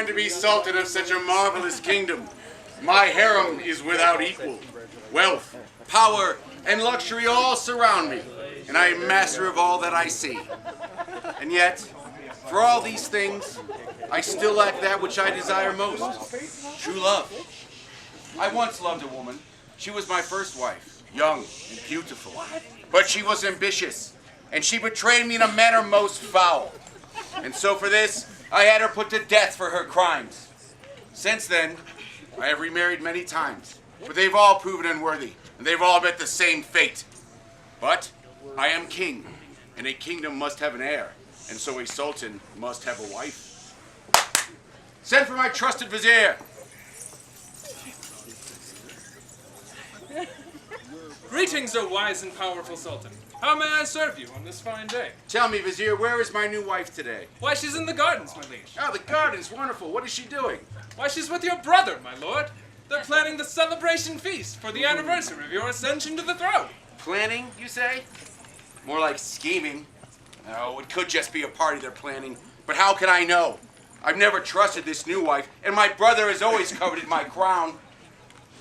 am to be sultan of such a marvelous kingdom. My harem is without equal. Wealth, power, and luxury all surround me, and I am master of all that I see. And yet, for all these things, I still lack that which I desire most, true love. I once loved a woman. She was my first wife, young and beautiful. But she was ambitious, and she betrayed me in a manner most foul. And so for this, I had her put to death for her crimes. Since then, I have remarried many times, but they've all proven unworthy, and they've all met the same fate. But I am king, and a kingdom must have an heir, and so a sultan must have a wife. Send for my trusted vizier. Greetings, O wise and powerful Sultan. How may I serve you on this fine day? Tell me, vizier, where is my new wife today? Why, she's in the gardens, my liege. Oh, the gardens, wonderful. What is she doing? Why, she's with your brother, my lord. They're planning the celebration feast for the anniversary of your ascension to the throne. Planning, you say? More like scheming. No, it could just be a party they're planning. But how can I know? I've never trusted this new wife, and my brother has always coveted my crown.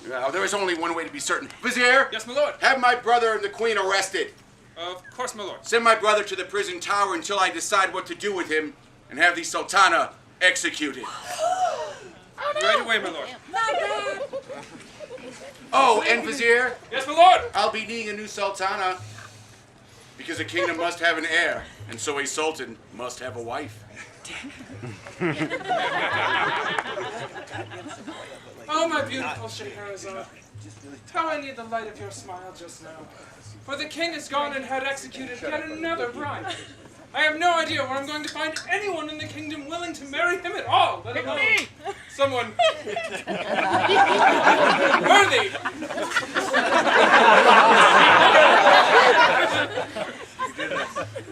Now, there is only one way to be certain. Vizier? Yes, my lord. Have my brother and the queen arrested. Of course, my lord. Send my brother to the prison tower until I decide what to do with him, and have the sultana executed. Oh, no. Right away, my lord. Oh, and vizier? Yes, my lord. I'll be needing a new sultana, because a kingdom must have an heir, and so a sultan must have a wife. Oh, my beautiful Scheherazade. How I need the light of your smile just now. For the king is gone and had executed yet another bride. I have no idea where I'm going to find anyone in the kingdom willing to marry him at all, let alone someone worthy.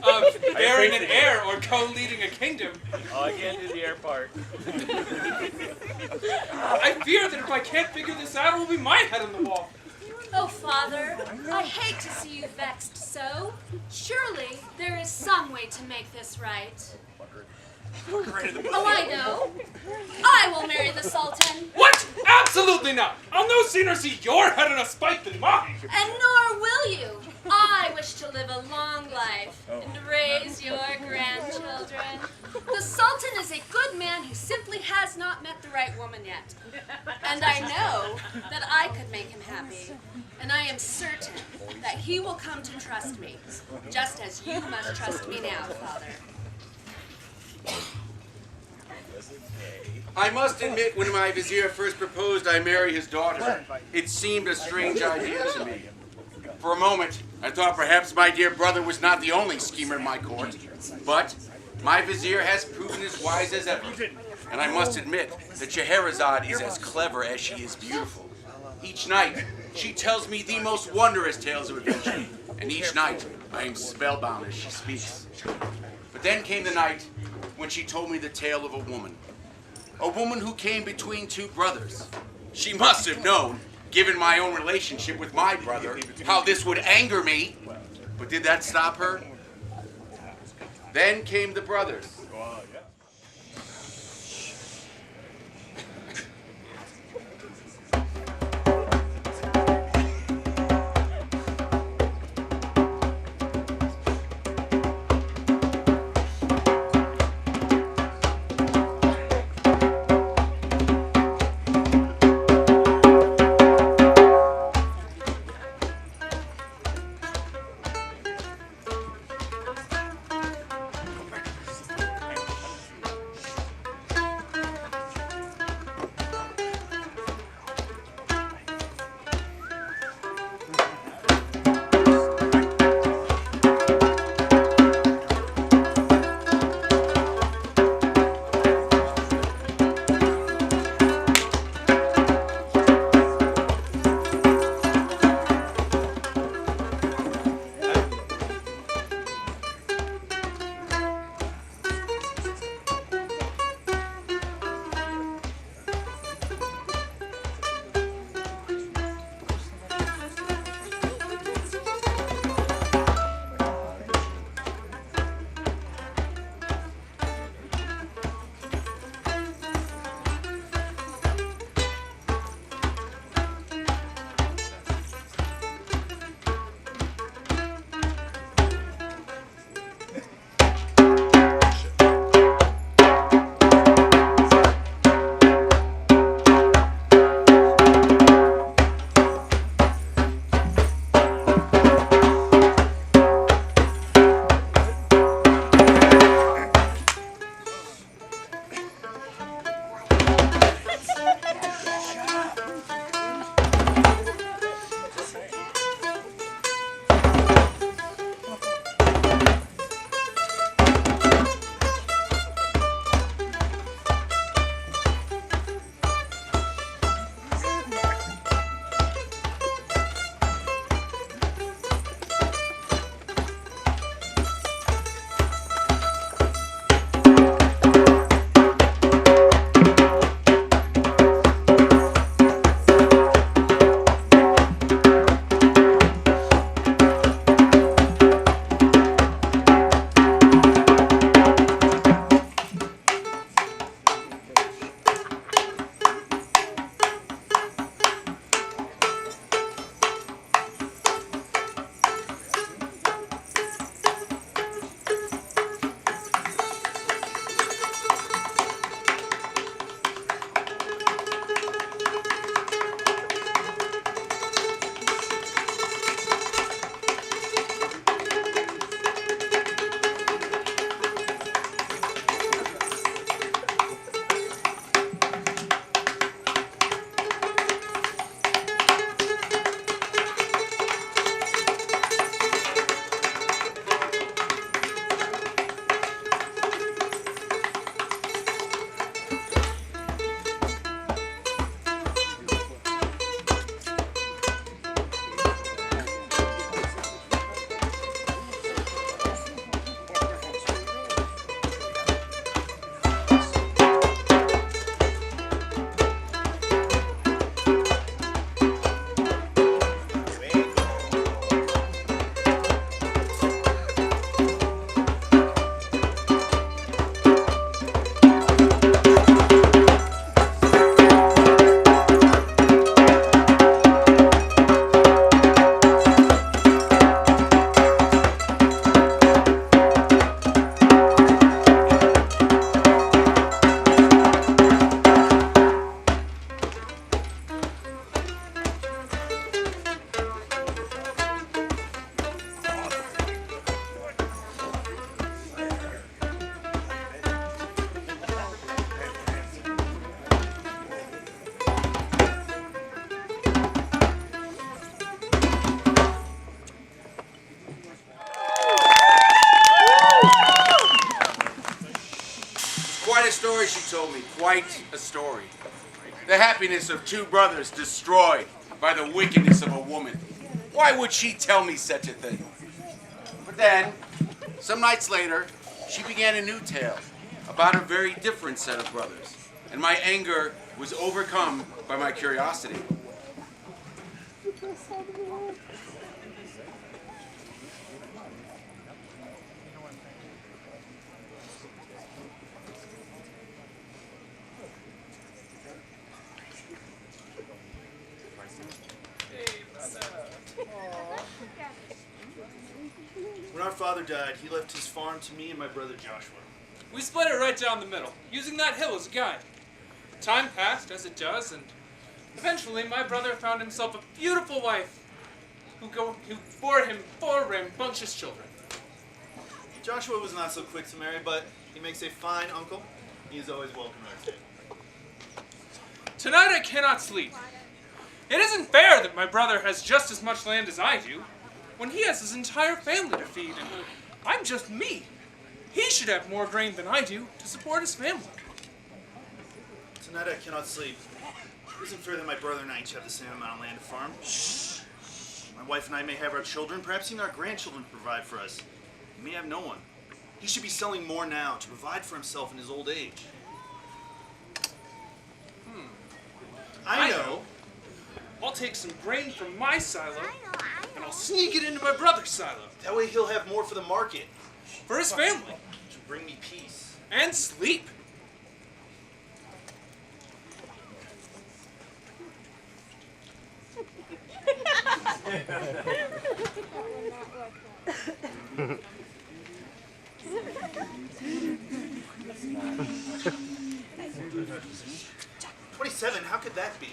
Of bearing an heir or co-leading a kingdom. Oh, I can't do the air part. I fear that if I can't figure this out, it will be my head on the wall. Oh, Father, I hate to see you vexed so. Surely there is some way to make this right. Oh, I know. I will marry the Sultan. What? Absolutely not! I'll no sooner see your head on a spike than mine! And nor will you. I wish to live a long life and raise your grandchildren. The Sultan is a good man who simply has not met the right woman yet. And I know that I could make him happy. And I am certain that he will come to trust me, just as you must trust me now, Father. I must admit, when my vizier first proposed I marry his daughter, it seemed a strange idea to me. For a moment, I thought perhaps my dear brother was not the only schemer in my court. But my vizier has proven as wise as ever. And I must admit that Scheherazade is as clever as she is beautiful. Each night, she tells me the most wondrous tales of adventure. And each night, I am spellbound as she speaks. But then came the night when she told me the tale of a woman. A woman who came between two brothers. She must have known, given my own relationship with my brother, how this would anger me. But did that stop her? Then came the brothers. quite a story. The happiness of two brothers destroyed by the wickedness of a woman. Why would she tell me such a thing? But then, some nights later, she began a new tale about a very different set of brothers, and my anger was overcome by my curiosity. When our father died, he left his farm to me and my brother Joshua. We split it right down the middle, using that hill as a guide. Time passed, as it does, and eventually my brother found himself a beautiful wife who bore him 4 rambunctious children. Joshua was not so quick to marry, but he makes a fine uncle. He is always welcome at our table. Tonight I cannot sleep. It isn't fair that my brother has just as much land as I do, when he has his entire family to feed, and I'm just me. He should have more grain than I do to support his family. Tonight I cannot sleep. It isn't fair that my brother and I each have the same amount of land to farm. My wife and I may have our children, perhaps even our grandchildren to provide for us. He may have no one. He should be selling more now to provide for himself in his old age. I know. I'll take some grain from my silo, and I'll sneak it into my brother's silo. That way he'll have more for the market. For his family. To bring me peace. And sleep. $27, how could that be?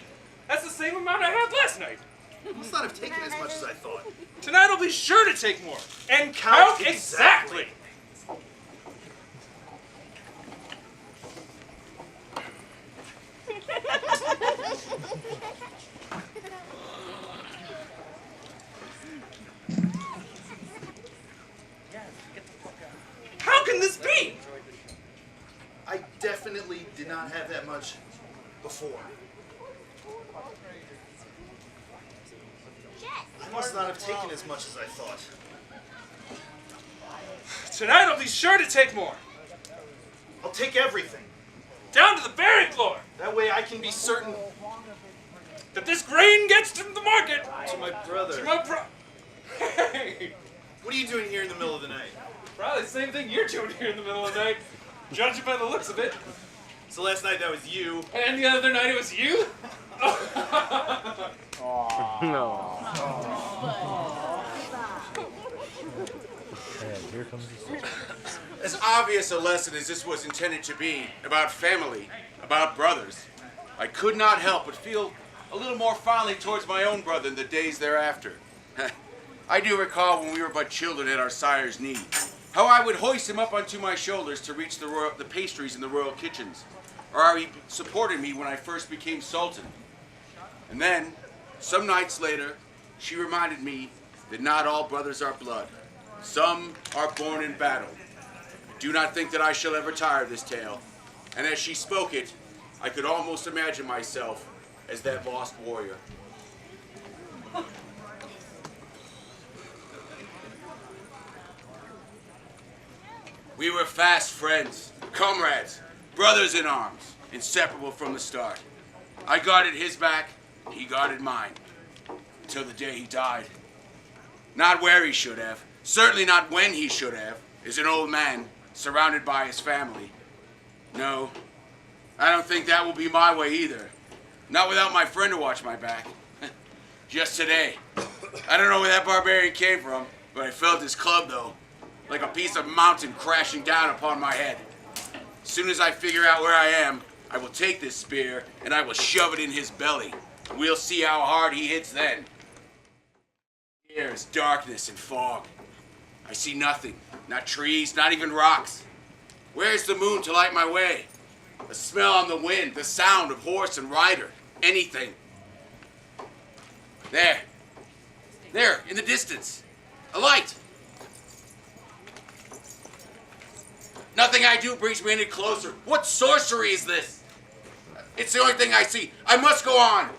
That's the same amount I had last night. It must not have taken as much as I thought. Tonight I'll be sure to take more. And count exactly. How can this be? I definitely did not have that much before. I must not have taken as much as I thought. Tonight I'll be sure to take more. I'll take everything. Down to the berry floor. That way I can be certain That this grain gets to the market. to my brother. To my Hey! What are you doing here in the middle of the night? Probably the same thing you're doing here in the middle of the night. Judging by the looks of it. So last night that was you. And the other night it was you? Here comes the As obvious a lesson as this was intended to be about family, about brothers, I could not help but feel a little more fondly towards my own brother in the days thereafter. I do recall when we were but children at our sire's knee, how I would hoist him up onto my shoulders to reach the pastries in the royal kitchens, or how he supported me when I first became sultan. And then, some nights later, she reminded me that not all brothers are blood. Some are born in battle. I do not think that I shall ever tire of this tale. And as she spoke it, I could almost imagine myself as that lost warrior. We were fast friends, comrades, brothers in arms, inseparable from the start. I guarded his back, he guarded mine, until the day he died. Not where he should have, certainly not when he should have, as an old man surrounded by his family. No, I don't think that will be my way either. Not without my friend to watch my back. Just today. I don't know where that barbarian came from, but I felt his club though, like a piece of mountain crashing down upon my head. As soon as I figure out where I am, I will take this spear and I will shove it in his belly. We'll see how hard he hits then. Here is darkness and fog. I see nothing, not trees, not even rocks. Where's the moon to light my way? The smell on the wind, the sound of horse and rider, anything. There, in the distance, a light. Nothing I do brings me any closer. What sorcery is this? It's the only thing I see. I must go on.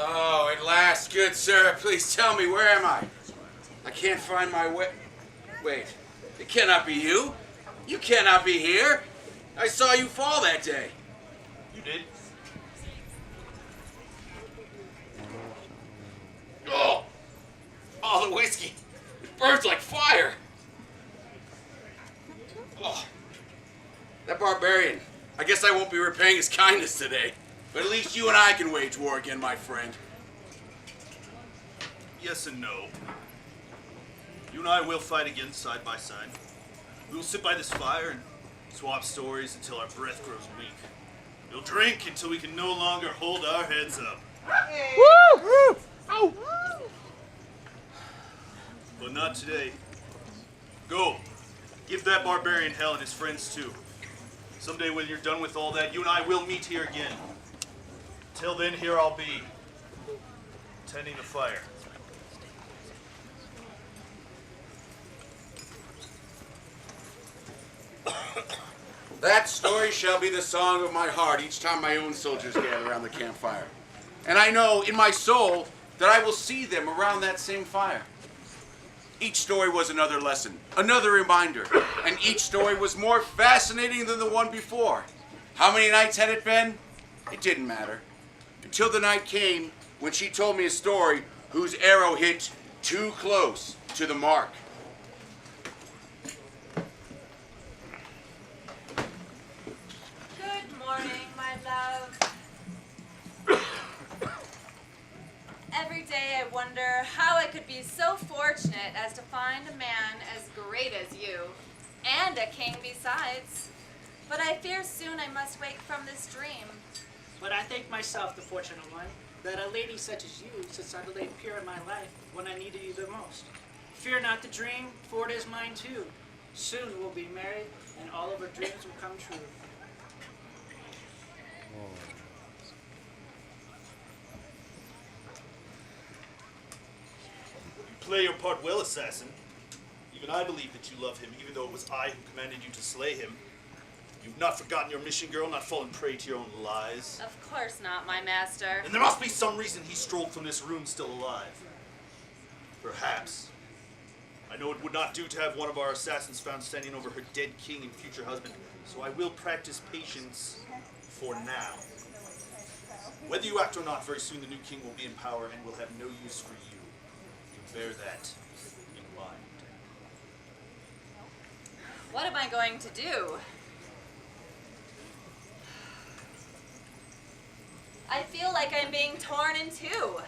Oh, at last, good sir. Please tell me, where am I? I can't find my way. Wait, it cannot be you. You cannot be here. I saw you fall that day. You did? Oh, all the whiskey. It burns like fire. Oh, that barbarian. I guess I won't be repaying his kindness today. But at least you and I can wage war again, my friend. Yes and no. You and I will fight again side by side. We will sit by this fire and swap stories until our breath grows weak. We'll drink until we can no longer hold our heads up. Woo! Oh. But not today. Go. Give that barbarian hell and his friends too. Someday when you're done with all that, you and I will meet here again. Till then, here I'll be, tending the fire. That story shall be the song of my heart each time my own soldiers gather around the campfire. And I know in my soul that I will see them around that same fire. Each story was another lesson, another reminder, and each story was more fascinating than the one before. How many nights had it been? It didn't matter. Until the night came when she told me a story whose arrow hit too close to the mark. Good morning, my love. Every day I wonder how I could be so fortunate as to find a man as great as you, and a king besides. But I fear soon I must wake from this dream. But I think myself the fortunate one, that a lady such as you should suddenly appear in my life when I needed you the most. Fear not the dream, for it is mine too. Soon we'll be married, and all of our dreams will come true. You play your part well, assassin. Even I believe that you love him, even though it was I who commanded you to slay him. You've not forgotten your mission, girl, not fallen prey to your own lies. Of course not, my master. And there must be some reason he strolled from this room still alive. Perhaps. I know it would not do to have one of our assassins found standing over her dead king and future husband, so I will practice patience for now. Whether you act or not, very soon the new king will be in power and will have no use for you. You bear that in mind. What am I going to do? I feel like I'm being torn in two.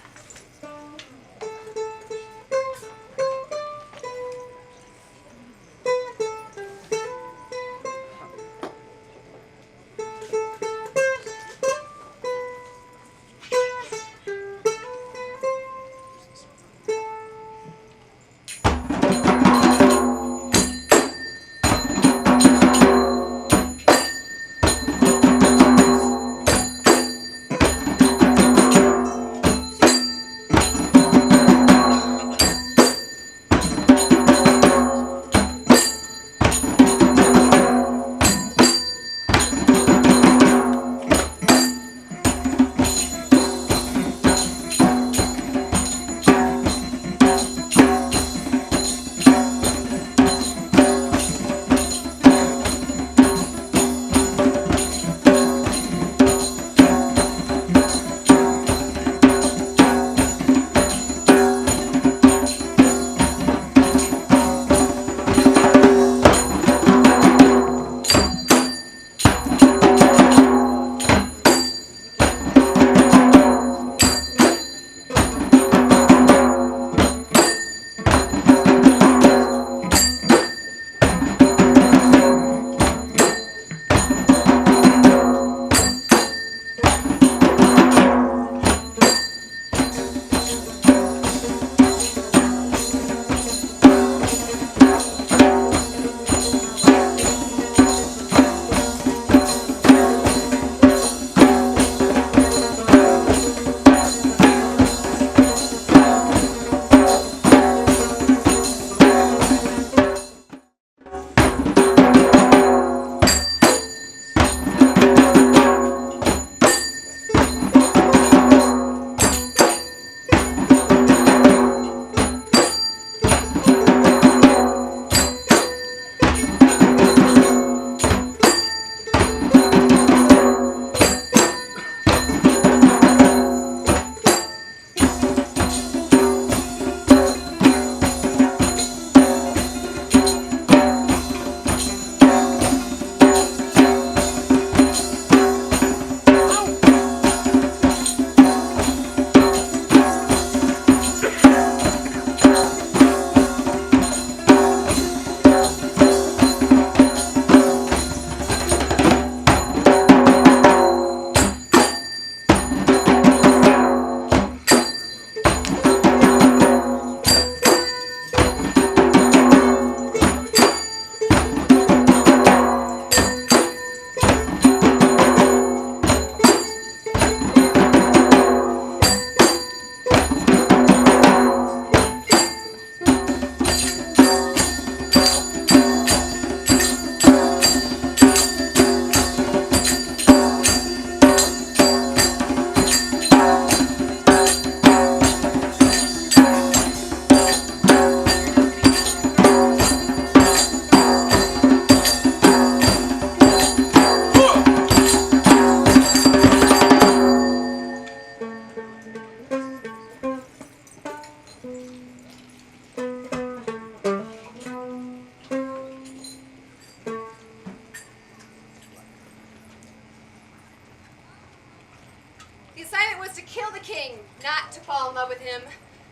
The assignment was to kill the king, not to fall in love with him.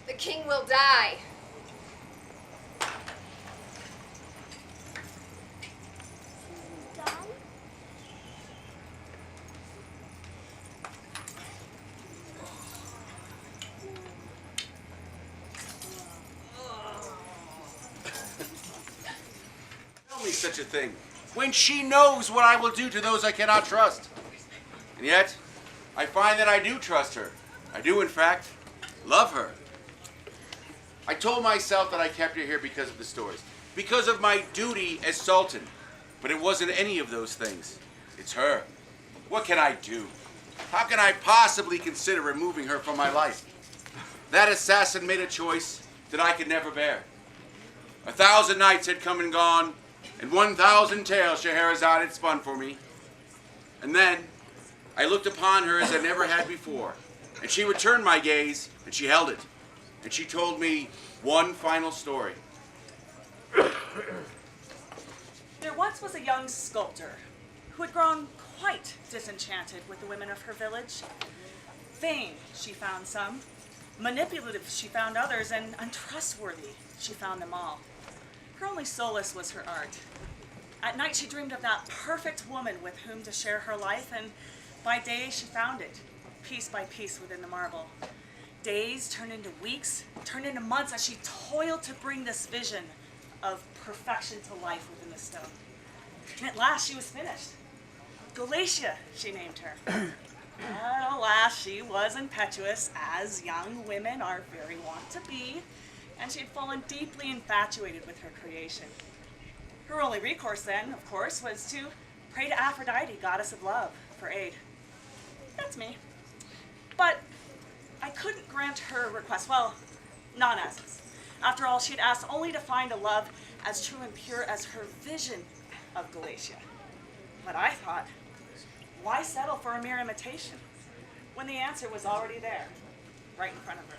The king will die. Tell me such a thing, when she knows what I will do to those I cannot trust. And yet, I find that I do trust her. I do, in fact, love her. I told myself that I kept her here because of the stories, because of my duty as Sultan. But it wasn't any of those things. It's her. What can I do? How can I possibly consider removing her from my life? That assassin made a choice that I could never bear. 1,000 nights had come and gone, and 1,000 tales Scheherazade had spun for me. And then I looked upon her as I never had before, and she returned my gaze, and she held it, and she told me one final story. There once was a young sculptor who had grown quite disenchanted with the women of her village. Vain, she found some. Manipulative, she found others, and untrustworthy, she found them all. Her only solace was her art. At night, she dreamed of that perfect woman with whom to share her life, and by day, she found it, piece by piece within the marble. Days turned into weeks, turned into months as she toiled to bring this vision of perfection to life within the stone. And at last, she was finished. Galatia, she named her. But alas, she was impetuous, as young women are very wont to be, and she had fallen deeply infatuated with her creation. Her only recourse then, of course, was to pray to Aphrodite, goddess of love, for aid. That's me. But I couldn't grant her request. Well, not as. After all, she had asked only to find a love as true and pure as her vision of Galatia. But I thought, why settle for a mere imitation when the answer was already there, right in front of her?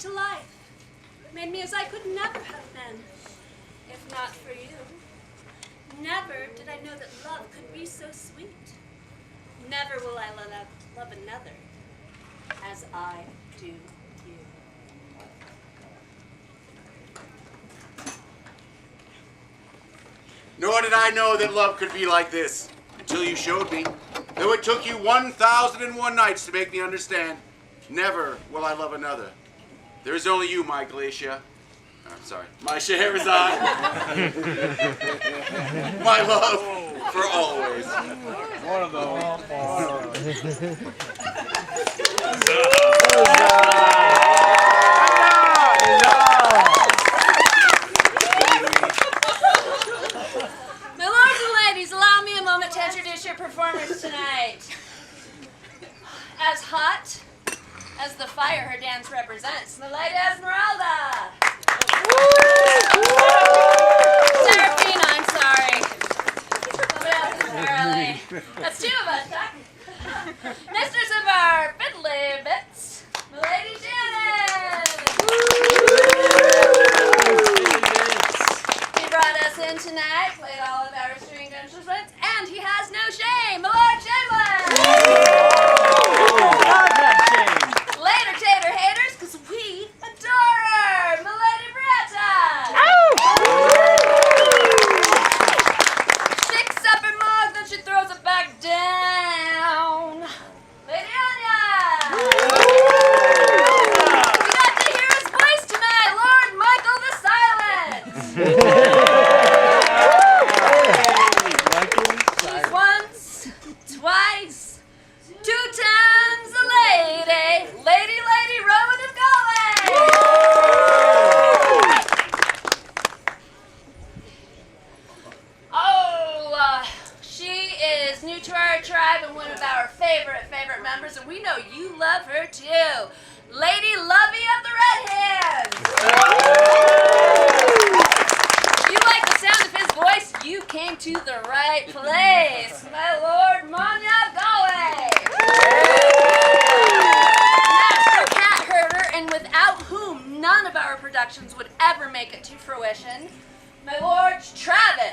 to life, made me as I could never have been, if not for you. Never did I know that love could be so sweet. Never will I love another as I do you. Nor did I know that love could be like this until you showed me. Though it took you 1,001 nights to make me understand, never will I love another. There is only you, my Glacia. I'm sorry, my Scheherazade. My love for always. One of those. My lords and ladies, allow me a moment to introduce your performers tonight. As hot as the fire her dance represents, the Lady Esmeralda. Serafina, I'm sorry. Somebody else is early. That's two of us, huh? Mistress of our fiddly bits, the Lady Janet. He brought us in tonight, played all of our stringed instruments, and he has no shame, the Lord Chamberlain. Later, tater haters, because we adore her, my Lady Beretta. Sticks up her mug, then she throws it back down. Lady Anya. We got to hear his voice tonight, Lord Michael the Silent. He's once, twice, 2 times a lady, Lady Rowan of Galway. Oh, she is new to our tribe and one of our favorite members, and we know you love her too. Lady Lovey of the Red Hands. If you like the sound of his voice, you came to the right place. My Lord Manya of Galway. Master cat herder, and without whom none of our productions would ever make it to fruition, my Lord Travis.